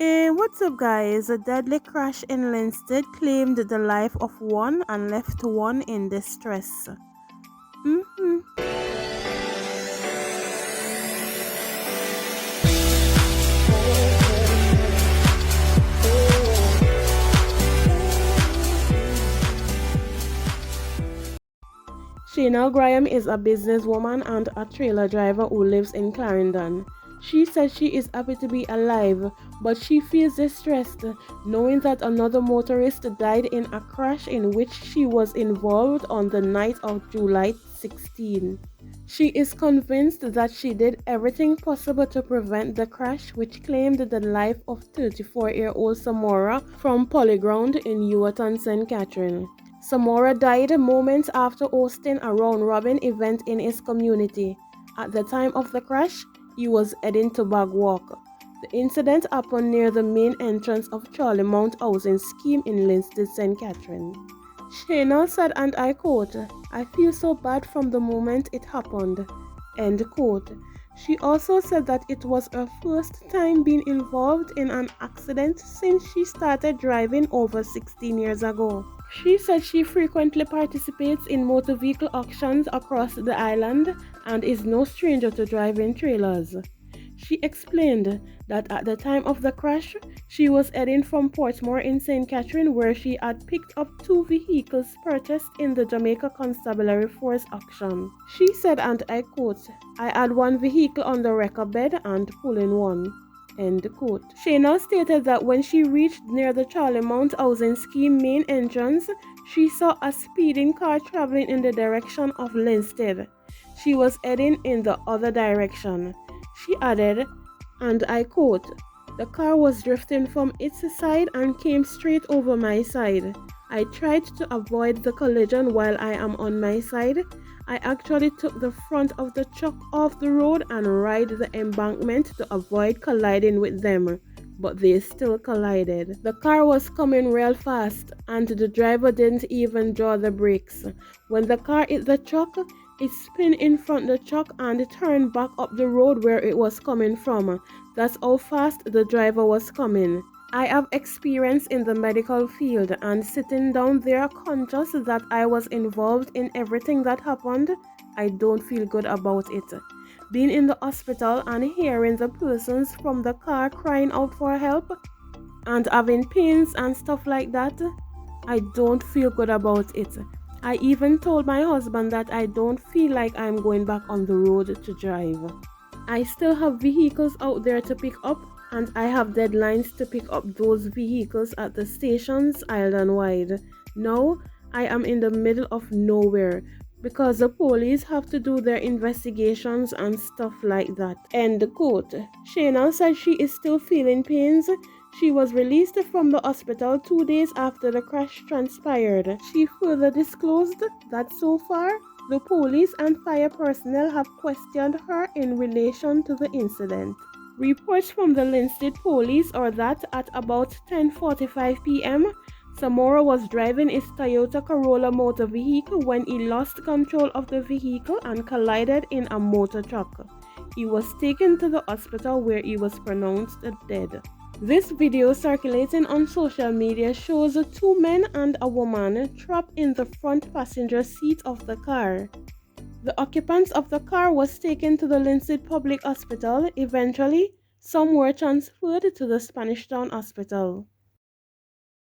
What's up, guys? A deadly crash in Linstead claimed the life of one and left one in distress. Mhm. Shaneal Graham is a businesswoman and a trailer driver who lives in Clarendon. She said she is happy to be alive, but she feels distressed knowing that another motorist died in a crash in which she was involved on the night of July 16. She is convinced that she did everything possible to prevent the crash, which claimed the life of 34-year-old Samora from Polyground in Ewerton, St. Catherine. Samora died moments after hosting a round-robin event in his community. At the time of the crash, he was heading to Bag Walk. The incident happened near the main entrance of Charlie Mount Housing Scheme in Linstead, St. Catherine. Shaneal said, and I quote, "I feel so bad from the moment it happened." End quote. She also said that it was her first time being involved in an accident since she started driving over 16 years ago. She said she frequently participates in motor vehicle auctions across the island and is no stranger to driving trailers. She explained that at the time of the crash, she was heading from Portmore in St. Catherine, where she had picked up two vehicles purchased in the Jamaica Constabulary Force auction. She said, and I quote, "I had one vehicle on the wrecker bed and pulling one." End quote. Shaneal stated that when she reached near the Charlie Mount Housing Scheme main entrance, she saw a speeding car traveling in the direction of Linstead. She was heading in the other direction. She added, and I quote, "The car was drifting from its side and came straight over my side. I tried to avoid the collision while I am on my side. I actually took the front of the truck off the road and ride the embankment to avoid colliding with them, but they still collided. The car was coming real fast and the driver didn't even draw the brakes. When the car hit the truck, it spun in front of the truck and turned back up the road where it was coming from. That's how fast the driver was coming. I have experience in the medical field, and sitting down there conscious that I was involved in everything that happened, I don't feel good about it. Being in the hospital and hearing the persons from the car crying out for help and having pains and stuff like that, I don't feel good about it. I even told my husband that I don't feel like I'm going back on the road to drive. I still have vehicles out there to pick up, and I have deadlines to pick up those vehicles at the stations island-wide. Now, I am in the middle of nowhere because the police have to do their investigations and stuff like that." End quote. Shaneal said she is still feeling pains. She was released from the hospital 2 days after the crash transpired. She further disclosed that so far, the police and fire personnel have questioned her in relation to the incident. Reports from the Linstead police are that at about 10:45 p.m., Samora was driving his Toyota Corolla motor vehicle when he lost control of the vehicle and collided in a motor truck. He was taken to the hospital where he was pronounced dead. This video circulating on social media shows two men and a woman trapped in the front passenger seat of the car. The occupants of the car was taken to the Linstead Public Hospital. Eventually, some were transferred to the Spanish Town Hospital.